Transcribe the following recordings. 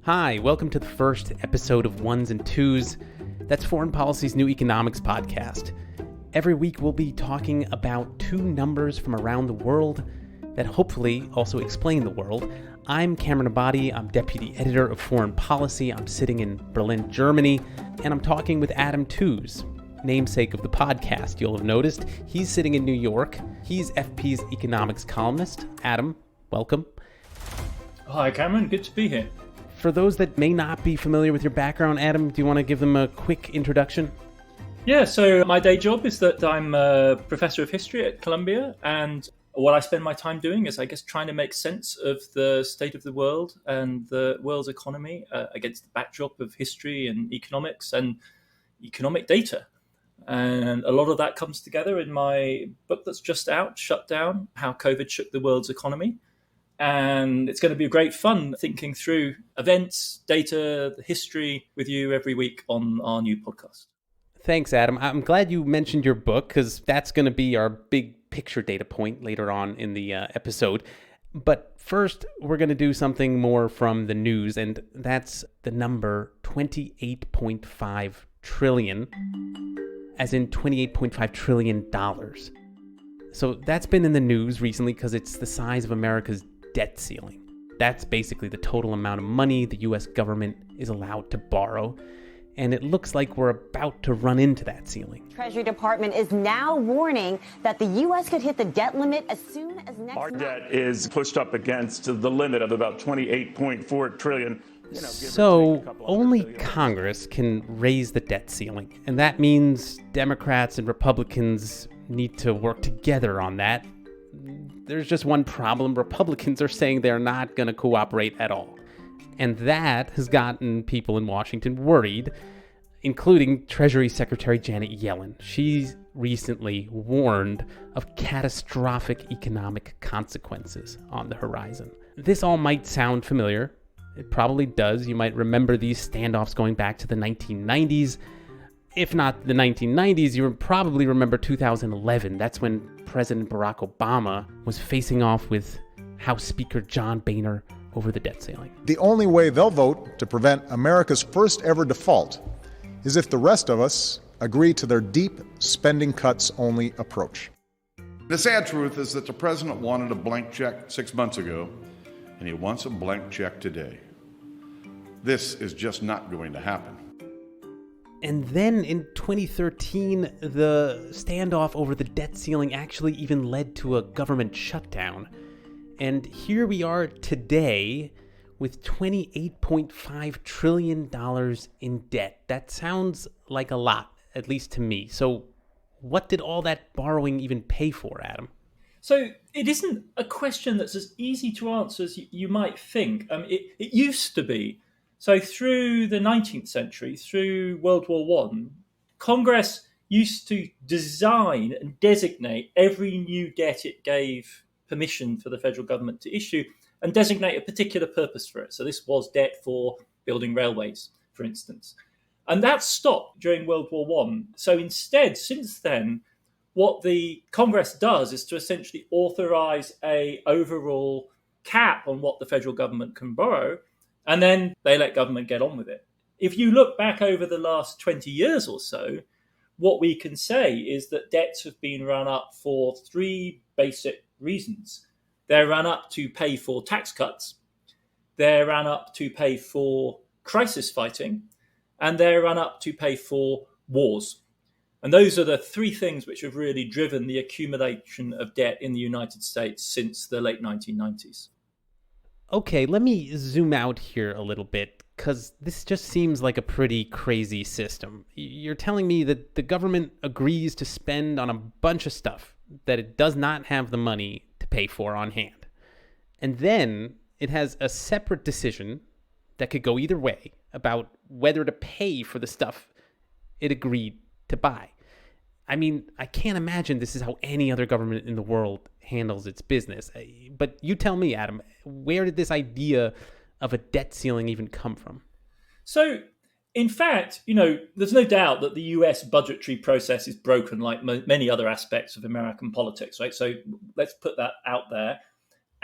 Hi, welcome to the first episode of Ones and Tooze. That's Foreign Policy's new economics podcast. Every week we'll be talking about two numbers from around the world that hopefully also explain the world. I'm Cameron Abadi, I'm deputy editor of Foreign Policy. I'm sitting in Berlin, Germany, and I'm talking with Adam Tooze, namesake of the podcast, you'll have noticed. He's sitting in New York. He's FP's economics columnist. Adam, welcome. Hi, Cameron. Good to be here. For those that may not be familiar with your background, Adam, do you want to give them a quick introduction? Yeah, so my day job is that I'm a professor of history at Columbia, and what I spend my time doing is, I guess, trying to make sense of the state of the world and the world's economy against the backdrop of history and economics and economic data. And a lot of that comes together in my book that's just out, Shut Down, How COVID Shook the World's Economy. And it's going to be great fun thinking through events, data, the history with you every week on our new podcast. Thanks, Adam. I'm glad you mentioned your book because that's going to be our big picture data point later on in the episode. But first, we're going to do something more from the news, and that's the number 28.5 trillion, as in $28.5 trillion. So that's been in the news recently because it's the size of America's debt ceiling. That's basically the total amount of money the U.S. government is allowed to borrow. And it looks like we're about to run into that ceiling. Treasury Department is now warning that the U.S. could hit the debt limit as soon as next month. Our debt is pushed up against the limit of about $28.4 trillion. So only Congress can raise the debt ceiling. And that means Democrats and Republicans need to work together on that. There's just one problem. Republicans are saying they're not going to cooperate at all. And that has gotten people in Washington worried, including Treasury Secretary Janet Yellen. She's recently warned of catastrophic economic consequences on the horizon. This all might sound familiar. It probably does. You might remember these standoffs going back to the 1990s. If not the 1990s, you probably remember 2011. That's when President Barack Obama was facing off with House Speaker John Boehner over the debt ceiling. The only way they'll vote to prevent America's first ever default is if the rest of us agree to their deep spending cuts only approach. The sad truth is that the president wanted a blank check 6 months ago, and he wants a blank check today. This is just not going to happen. And then in 2013, the standoff over the debt ceiling actually even led to a government shutdown. And here we are today with $28.5 trillion in debt. That sounds like a lot, at least to me. So what did all that borrowing even pay for, Adam? So it isn't a question that's as easy to answer as you might think. It used to be. So through the 19th century, through World War I, Congress used to design and designate every new debt it gave permission for the federal government to issue and designate a particular purpose for it. So this was debt for building railways, for instance. And that stopped during World War I. So instead, since then, what the Congress does is to essentially authorize a overall cap on what the federal government can borrow, and then they let government get on with it. If you look back over the last 20 years or so, what we can say is that debts have been run up for three basic reasons. They're run up to pay for tax cuts, they're run up to pay for crisis fighting, and they're run up to pay for wars. And those are the three things which have really driven the accumulation of debt in the United States since the late 1990s. Okay, let me zoom out here a little bit, because this just seems like a pretty crazy system. You're telling me that the government agrees to spend on a bunch of stuff that it does not have the money to pay for on hand. And then it has a separate decision that could go either way about whether to pay for the stuff it agreed to buy. I mean, I can't imagine this is how any other government in the world handles its business. But you tell me, Adam, where did this idea of a debt ceiling even come from? So, in fact, there's no doubt that the US budgetary process is broken like many other aspects of American politics, right? So let's put that out there.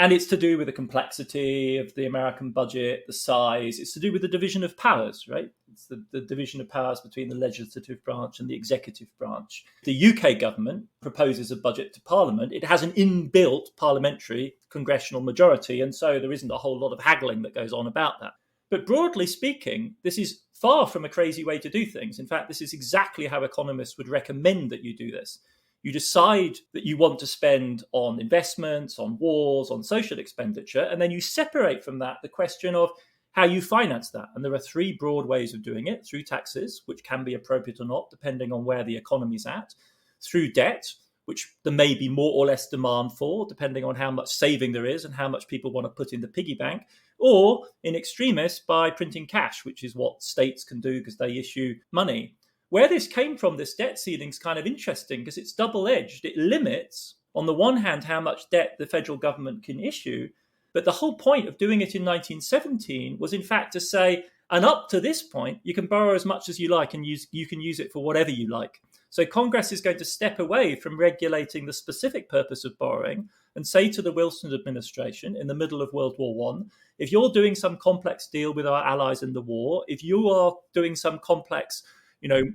And it's to do with the complexity of the American budget, the size. It's to do with the division of powers, right? It's the division of powers between the legislative branch and the executive branch. The UK government proposes a budget to Parliament. It has an inbuilt parliamentary congressional majority, and so there isn't a whole lot of haggling that goes on about that. But broadly speaking, this is far from a crazy way to do things. In fact, this is exactly how economists would recommend that you do this. You decide that you want to spend on investments, on wars, on social expenditure, and then you separate from that the question of how you finance that. And there are three broad ways of doing it: through taxes, which can be appropriate or not, depending on where the economy's at; through debt, which there may be more or less demand for, depending on how much saving there is and how much people want to put in the piggy bank; or, in extremis, by printing cash, which is what states can do because they issue money. Where this came from, this debt ceiling, is kind of interesting because it's double-edged. It limits, on the one hand, how much debt the federal government can issue, but the whole point of doing it in 1917 was, in fact, to say, and up to this point, you can borrow as much as you like and you can use it for whatever you like. So Congress is going to step away from regulating the specific purpose of borrowing and say to the Wilson administration in the middle of World War I, if you're doing some complex deal with our allies in the war, if you are doing some complex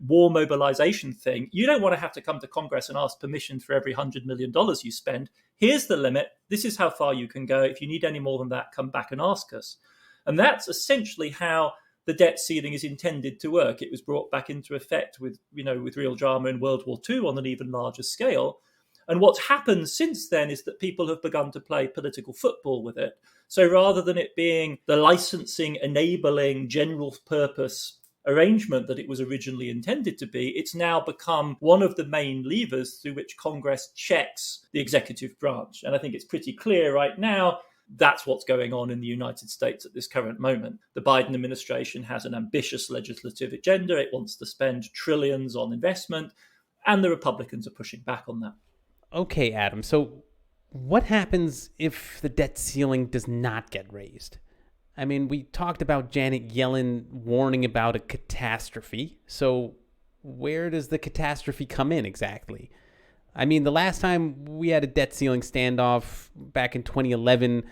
war mobilization thing, you don't want to have to come to Congress and ask permission for every $100 million you spend. Here's the limit. This is how far you can go. If you need any more than that, come back and ask us. And that's essentially how the debt ceiling is intended to work. It was brought back into effect with real drama in World War II on an even larger scale. And what's happened since then is that people have begun to play political football with it. So rather than it being the licensing, enabling, general purpose arrangement that it was originally intended to be, it's now become one of the main levers through which Congress checks the executive branch. And I think it's pretty clear right now that's what's going on in the United States at this current moment. The Biden administration has an ambitious legislative agenda. It wants to spend trillions on investment, and the Republicans are pushing back on that. Okay, Adam, so what happens if the debt ceiling does not get raised? I mean, we talked about Janet Yellen warning about a catastrophe. So where does the catastrophe come in exactly? I mean, the last time we had a debt ceiling standoff back in 2011,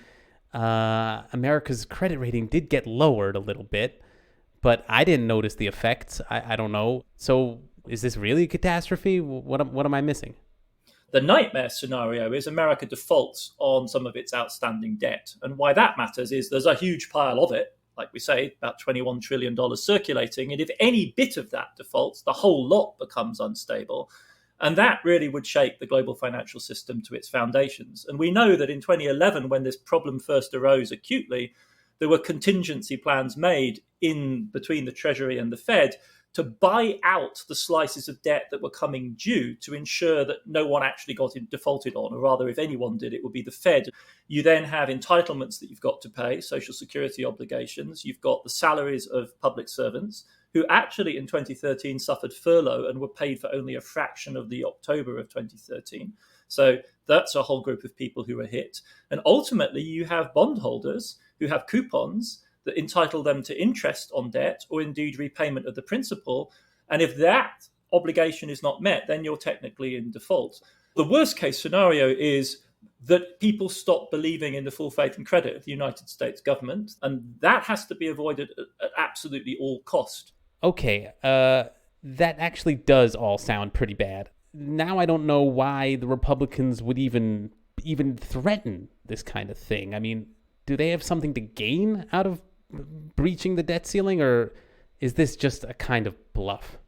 America's credit rating did get lowered a little bit, but I didn't notice the effects. I don't know. So is this really a catastrophe? What am I missing? The nightmare scenario is America defaults on some of its outstanding debt. And why that matters is there's a huge pile of it, like we say, about $21 trillion circulating. And if any bit of that defaults, the whole lot becomes unstable. And that really would shake the global financial system to its foundations. And we know that in 2011, when this problem first arose acutely, there were contingency plans made in between the Treasury and the Fed to buy out the slices of debt that were coming due to ensure that no one actually got defaulted on, or rather, if anyone did, it would be the Fed. You then have entitlements that you've got to pay, Social Security obligations. You've got the salaries of public servants who actually in 2013 suffered furlough and were paid for only a fraction of the October of 2013. So that's a whole group of people who are hit. And ultimately, you have bondholders who have coupons that entitle them to interest on debt or indeed repayment of the principal. And if that obligation is not met, then you're technically in default. The worst case scenario is that people stop believing in the full faith and credit of the United States government. And that has to be avoided at absolutely all cost. Okay, that actually does all sound pretty bad. Now I don't know why the Republicans would even threaten this kind of thing. I mean, do they have something to gain out of breaching the debt ceiling, or is this just a kind of bluff?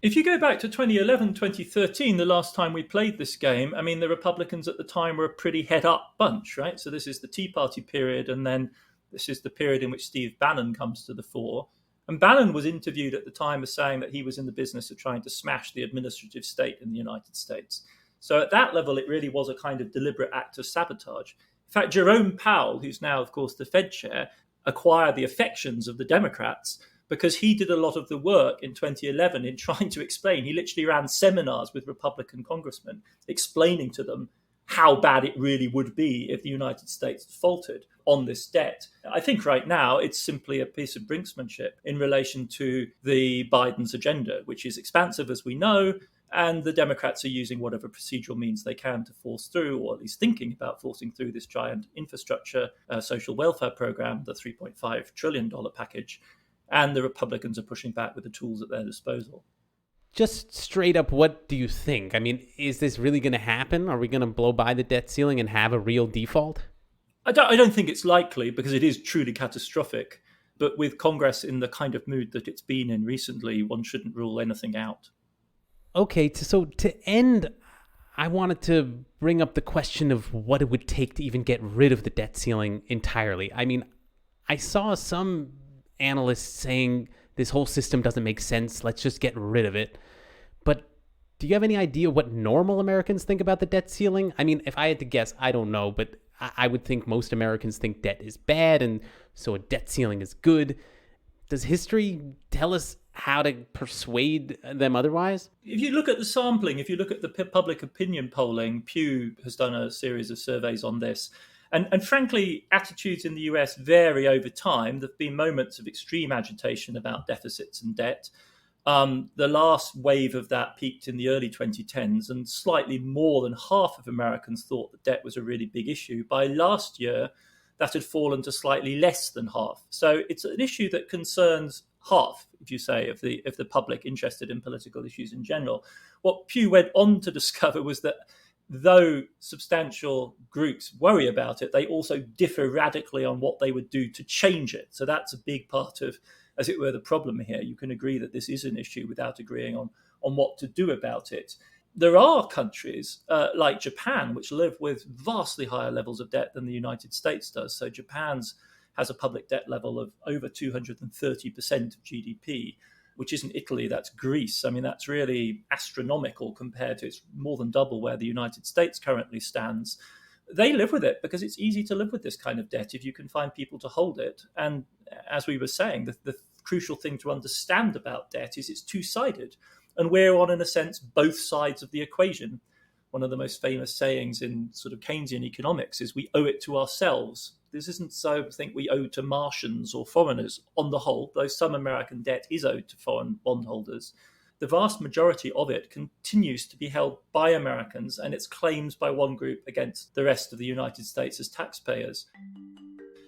If you go back to 2011, 2013, the last time we played this game, I mean, the Republicans at the time were a pretty head-up bunch, right? So this is the Tea Party period, and then this is the period in which Steve Bannon comes to the fore. And Bannon was interviewed at the time as saying that he was in the business of trying to smash the administrative state in the United States. So at that level, it really was a kind of deliberate act of sabotage. In fact, Jerome Powell, who's now, of course, the Fed chair, acquired the affections of the Democrats because he did a lot of the work in 2011 in trying to explain. He literally ran seminars with Republican congressmen explaining to them how bad it really would be if the United States defaulted on this debt. I think right now it's simply a piece of brinksmanship in relation to the Biden's agenda, which is expansive, as we know, And the Democrats are using whatever procedural means they can to force through, or at least thinking about forcing through, this giant infrastructure social welfare program, the $3.5 trillion package. And the Republicans are pushing back with the tools at their disposal. Just straight up, what do you think? I mean, is this really going to happen? Are we going to blow by the debt ceiling and have a real default? I don't think it's likely, because it is truly catastrophic. But with Congress in the kind of mood that it's been in recently, one shouldn't rule anything out. Okay, so to end, I wanted to bring up the question of what it would take to even get rid of the debt ceiling entirely. I mean, I saw some analysts saying this whole system doesn't make sense, let's just get rid of it. But do you have any idea what normal Americans think about the debt ceiling? I mean, if I had to guess, I don't know, but I would think most Americans think debt is bad, and so a debt ceiling is good. Does history tell us how to persuade them otherwise? If you look at the sampling, if you look at the public opinion polling, Pew has done a series of surveys on this. And frankly, attitudes in the US vary over time. There have been moments of extreme agitation about deficits and debt. The last wave of that peaked in the early 2010s, and slightly more than half of Americans thought that debt was a really big issue. By last year, that had fallen to slightly less than half. So it's an issue that concerns half, if you say, of the public interested in political issues in general. What Pew went on to discover was that though substantial groups worry about it, they also differ radically on what they would do to change it. So that's a big part of, as it were, the problem here. You can agree that this is an issue without agreeing on what to do about it. There are countries like Japan, which live with vastly higher levels of debt than the United States does. So Japan's has a public debt level of over 230% of GDP, which isn't Italy, that's Greece. I mean, that's really astronomical compared to, it's more than double where the United States currently stands. They live with it because it's easy to live with this kind of debt if you can find people to hold it. And as we were saying, the crucial thing to understand about debt is it's two-sided. And we're on, in a sense, both sides of the equation. One of the most famous sayings in sort of Keynesian economics is we owe it to ourselves. This isn't something we owe to Martians or foreigners on the whole, though some American debt is owed to foreign bondholders. The vast majority of it continues to be held by Americans, and it's claimed by one group against the rest of the United States as taxpayers.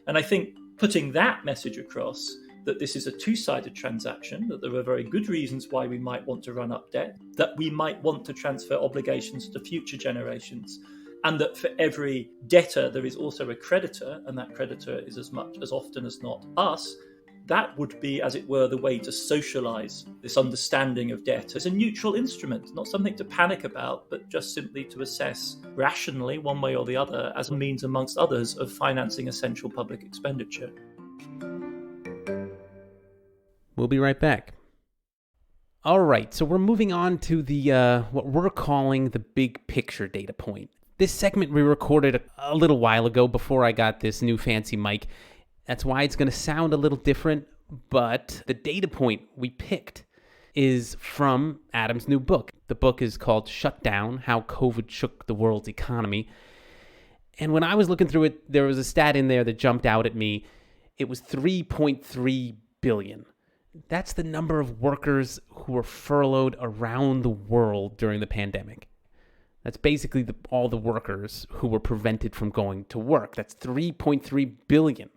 And I think putting that message across, that this is a two-sided transaction, that there are very good reasons why we might want to run up debt, that we might want to transfer obligations to future generations, and that for every debtor there is also a creditor, and that creditor is as often as not us. That would be, as it were, the way to socialize this understanding of debt as a neutral instrument, not something to panic about, but just simply to assess rationally, one way or the other, as a means, amongst others, of financing essential public expenditure. We'll be right back. All right, so we're moving on to the what we're calling the big picture data point. This segment we recorded a little while ago before I got this new fancy mic. That's why it's going to sound a little different, but the data point we picked is from Adam's new book. The book is called Shut Down: How COVID Shook the World's Economy. And when I was looking through it, there was a stat in there that jumped out at me. It was 3.3 billion. That's the number of workers who were furloughed around the world during the pandemic. That's basically all the workers who were prevented from going to work. That's 3.3 billion.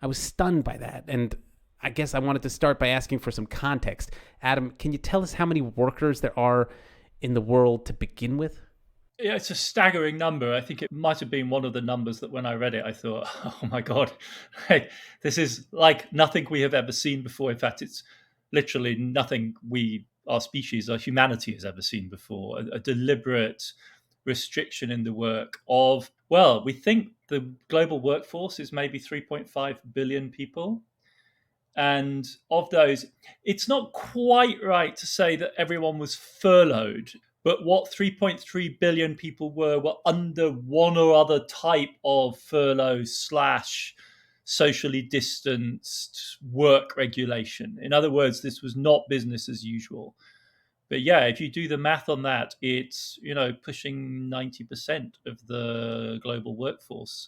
I was stunned by that, and I guess I wanted to start by asking for some context. Adam, can you tell us how many workers there are in the world to begin with? Yeah, it's a staggering number. I think it might have been one of the numbers that when I read it, I thought, oh my God, hey, this is like nothing we have ever seen before. In fact, it's literally nothing our species, our humanity has ever seen before. A deliberate restriction in the work of, well, we think the global workforce is maybe 3.5 billion people. And of those, it's not quite right to say that everyone was furloughed, but what 3.3 billion people were under one or other type of furlough / socially distanced work regulation. In other words, this was not business as usual. But yeah, if you do the math on that, it's, pushing 90% of the global workforce.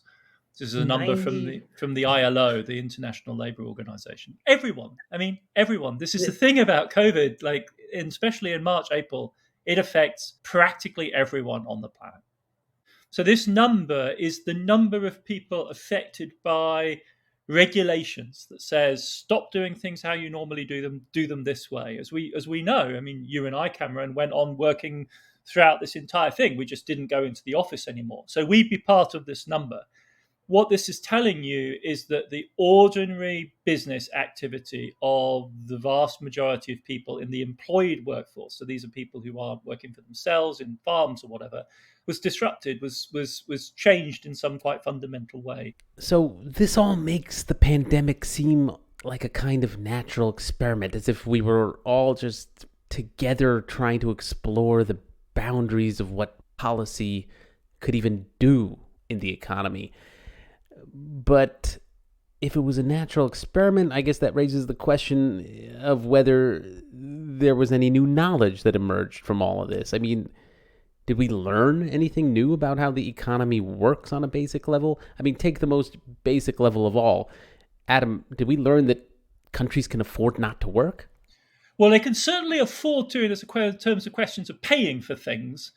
This is a number from the ILO, the International Labour Organization. Everyone. This is the thing about COVID, especially in March, April, It affects practically everyone on the planet. So this number is the number of people affected by regulations that says stop doing things how you normally do them this way. As we know, I mean, you and I, Cameron, went on working throughout this entire thing. We just didn't go into the office anymore. So we'd be part of this number. What this is telling you is that the ordinary business activity of the vast majority of people in the employed workforce, so these are people who aren't working for themselves in farms or whatever, was disrupted, was changed in some quite fundamental way. So this all makes the pandemic seem like a kind of natural experiment, as if we were all just together trying to explore the boundaries of what policy could even do in the economy. But if it was a natural experiment, I guess that raises the question of whether there was any new knowledge that emerged from all of this. I mean, did we learn anything new about how the economy works on a basic level? I mean, take the most basic level of all. Adam, did we learn that countries can afford not to work? Well, they can certainly afford to in terms of questions of paying for things.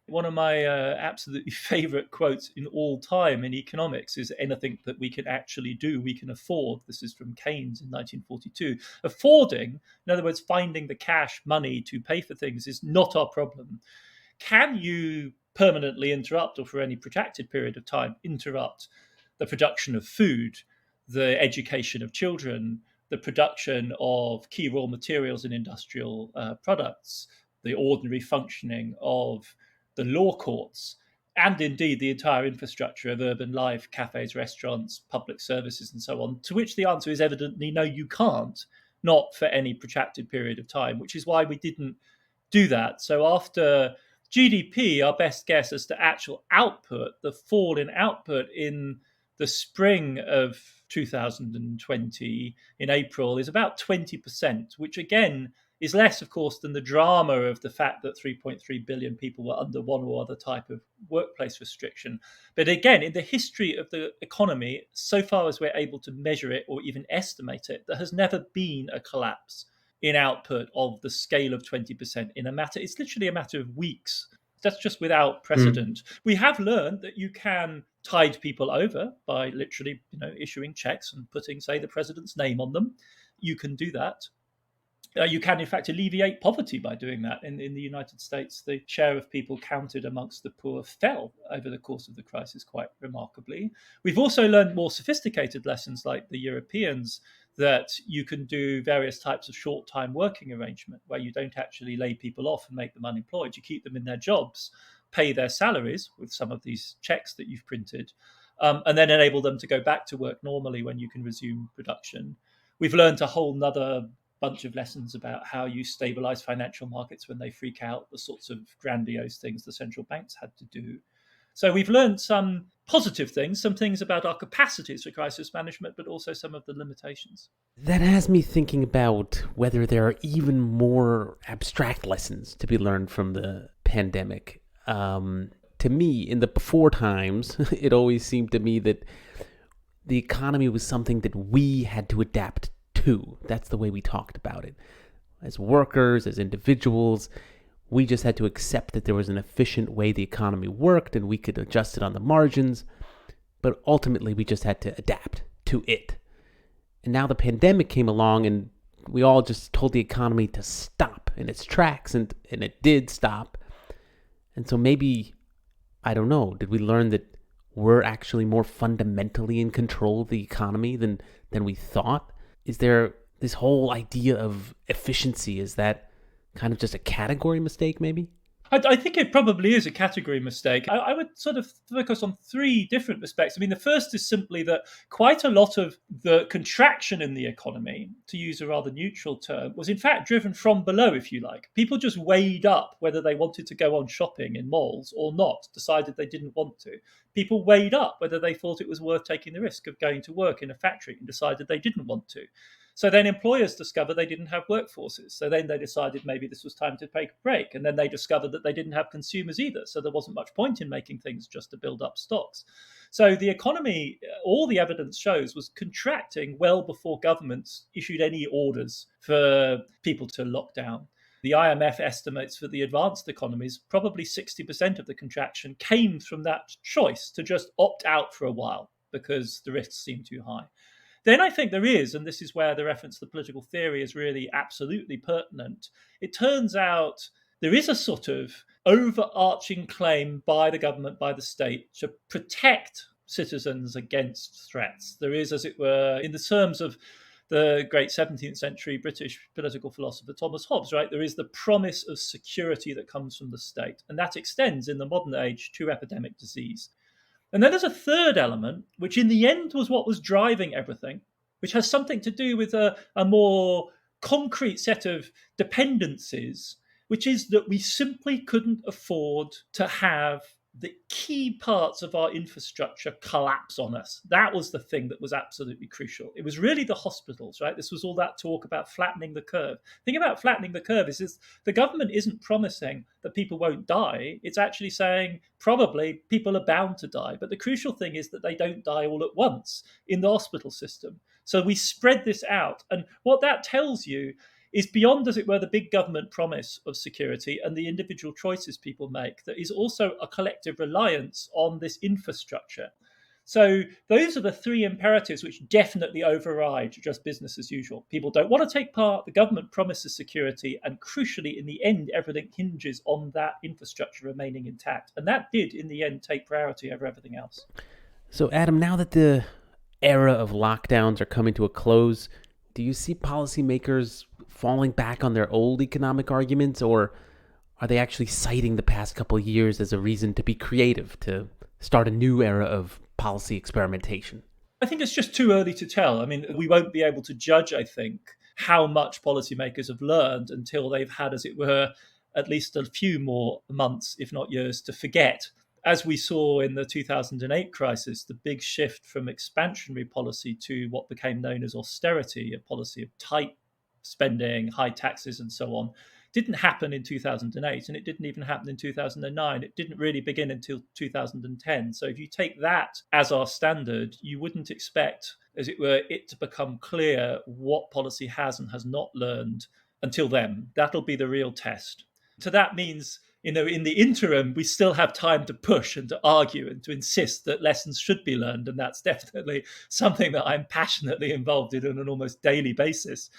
One of my absolutely favorite quotes in all time in economics is anything that we can actually do, we can afford. This is from Keynes in 1942. Affording, in other words, finding the cash money to pay for things, is not our problem. Can you permanently interrupt, or for any protracted period of time, interrupt the production of food, the education of children, the production of key raw materials and industrial products, the ordinary functioning of the law courts, and indeed the entire infrastructure of urban life, cafes, restaurants, public services, and so on, to which the answer is evidently no, you can't, not for any protracted period of time, which is why we didn't do that. So after GDP, our best guess as to actual output, the fall in output in the spring of 2020 in April is about 20%, which again is less, of course, than the drama of the fact that 3.3 billion people were under one or other type of workplace restriction. But again, in the history of the economy, so far as we're able to measure it or even estimate it, there has never been a collapse in output of the scale of 20% in a matter. It's literally a matter of weeks. That's just without precedent. We have learned that you can tide people over by literally, issuing checks and putting, say, the president's name on them. You can do that. You can, in fact, alleviate poverty by doing that. In the United States, the share of people counted amongst the poor fell over the course of the crisis quite remarkably. We've also learned more sophisticated lessons, like the Europeans, that you can do various types of short-time working arrangement where you don't actually lay people off and make them unemployed. You keep them in their jobs, pay their salaries with some of these checks that you've printed, and then enable them to go back to work normally when you can resume production. We've learned a whole nother bunch of lessons about how you stabilize financial markets when they freak out, the sorts of grandiose things the central banks had to do. So we've learned some positive things, some things about our capacities for crisis management, but also some of the limitations. That has me thinking about whether there are even more abstract lessons to be learned from the pandemic. To me, in the before times, it always seemed to me that the economy was something that we had to adapt to. That's the way we talked about it. As workers, as individuals, we just had to accept that there was an efficient way the economy worked and we could adjust it on the margins. But ultimately, we just had to adapt to it. And now the pandemic came along and we all just told the economy to stop in its tracks, and it did stop. And so maybe, I don't know, did we learn that we're actually more fundamentally in control of the economy than we thought? Is there this whole idea of efficiency? Is that kind of just a category mistake, maybe? I think it probably is a category mistake. I would sort of focus on three different aspects. I mean, the first is simply that quite a lot of the contraction in the economy, to use a rather neutral term, was in fact driven from below, if you like. People just weighed up whether they wanted to go on shopping in malls or not, decided they didn't want to. People weighed up whether they thought it was worth taking the risk of going to work in a factory and decided they didn't want to. So then employers discovered they didn't have workforces. So then they decided maybe this was time to take a break. And then they discovered that they didn't have consumers either. So there wasn't much point in making things just to build up stocks. So the economy, all the evidence shows, was contracting well before governments issued any orders for people to lock down. The IMF estimates for the advanced economies, probably 60% of the contraction came from that choice to just opt out for a while because the risks seem too high. Then I think there is, and this is where the reference to the political theory is really absolutely pertinent, it turns out there is a sort of overarching claim by the government, by the state, to protect citizens against threats. There is, as it were, in the terms of the great 17th century British political philosopher Thomas Hobbes, right? There is the promise of security that comes from the state. And that extends in the modern age to epidemic disease. And then there's a third element, which in the end was what was driving everything, which has something to do with a more concrete set of dependencies, which is that we simply couldn't afford to have the key parts of our infrastructure collapse on us. That was the thing that was absolutely crucial. It was really the hospitals, right? This was all that talk about flattening the curve. The thing about flattening the curve is the government isn't promising that people won't die. It's actually saying probably people are bound to die. But the crucial thing is that they don't die all at once in the hospital system. So we spread this out. And what that tells you is beyond, as it were, the big government promise of security and the individual choices people make, there is also a collective reliance on this infrastructure. So those are the three imperatives which definitely override just business as usual. People don't want to take part, the government promises security, and crucially, in the end, everything hinges on that infrastructure remaining intact. And that did, in the end, take priority over everything else. So, Adam, now that the era of lockdowns are coming to a close, do you see policymakers falling back on their old economic arguments, or are they actually citing the past couple of years as a reason to be creative, to start a new era of policy experimentation? I think it's just too early to tell. I mean, we won't be able to judge, I think, how much policymakers have learned until they've had, as it were, at least a few more months, if not years, to forget. As we saw in the 2008 crisis, the big shift from expansionary policy to what became known as austerity, a policy of tight spending, high taxes, and so on, didn't happen in 2008, and it didn't even happen in 2009. It didn't really begin until 2010. So if you take that as our standard, you wouldn't expect, as it were, it to become clear what policy has and has not learned until then. That'll be the real test. So that means, in the interim, we still have time to push and to argue and to insist that lessons should be learned. And that's definitely something that I'm passionately involved in on an almost daily basis,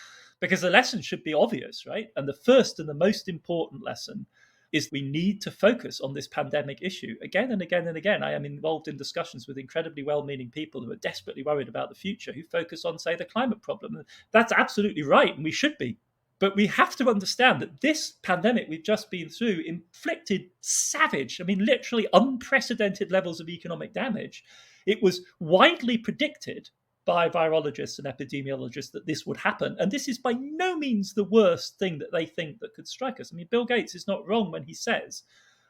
because the lesson should be obvious, right? And the first and the most important lesson is we need to focus on this pandemic issue again and again and again. I am involved in discussions with incredibly well-meaning people who are desperately worried about the future, who focus on, say, the climate problem. And that's absolutely right, and we should be. But we have to understand that this pandemic we've just been through inflicted savage, literally unprecedented levels of economic damage. It was widely predicted by virologists and epidemiologists that this would happen. And this is by no means the worst thing that they think that could strike us. Bill Gates is not wrong when he says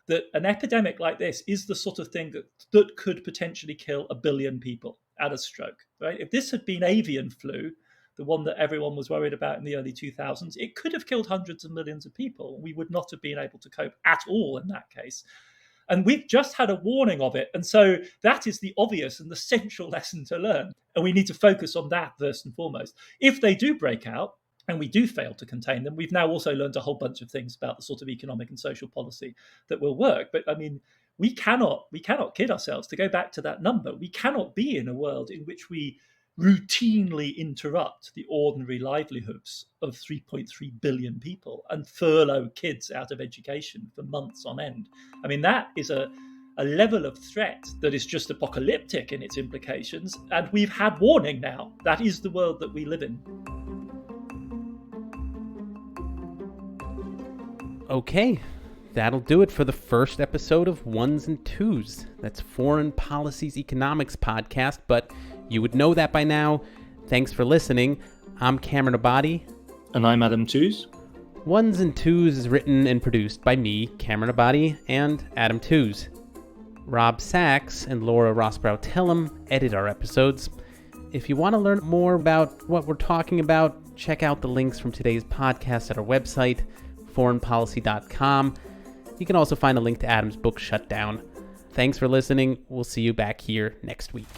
that an epidemic like this is the sort of thing that could potentially kill 1 billion people at a stroke, right? If this had been avian flu, the one that everyone was worried about in the early 2000s, it could have killed hundreds of millions of people. We would not have been able to cope at all in that case. And we've just had a warning of it. And so that is the obvious and the central lesson to learn. And we need to focus on that first and foremost. If they do break out and we do fail to contain them, we've now also learned a whole bunch of things about the sort of economic and social policy that will work. But we cannot kid ourselves. To go back to that number, we cannot be in a world in which we routinely interrupt the ordinary livelihoods of 3.3 billion people and furlough kids out of education for months on end. That is a level of threat that is just apocalyptic in its implications, and we've had warning now. That is the world that we live in. Okay, that'll do it for the first episode of Ones and Tooze. That's Foreign Policy's Economics podcast, but you would know that by now. Thanks for listening. I'm Cameron Abadi. And I'm Adam Tooze. Ones and Tooze is written and produced by me, Cameron Abadi, and Adam Tooze. Rob Sachs and Laura Rossbrow-Tillum edit our episodes. If you want to learn more about what we're talking about, check out the links from today's podcast at our website, foreignpolicy.com. You can also find a link to Adam's book, Shutdown. Thanks for listening. We'll see you back here next week.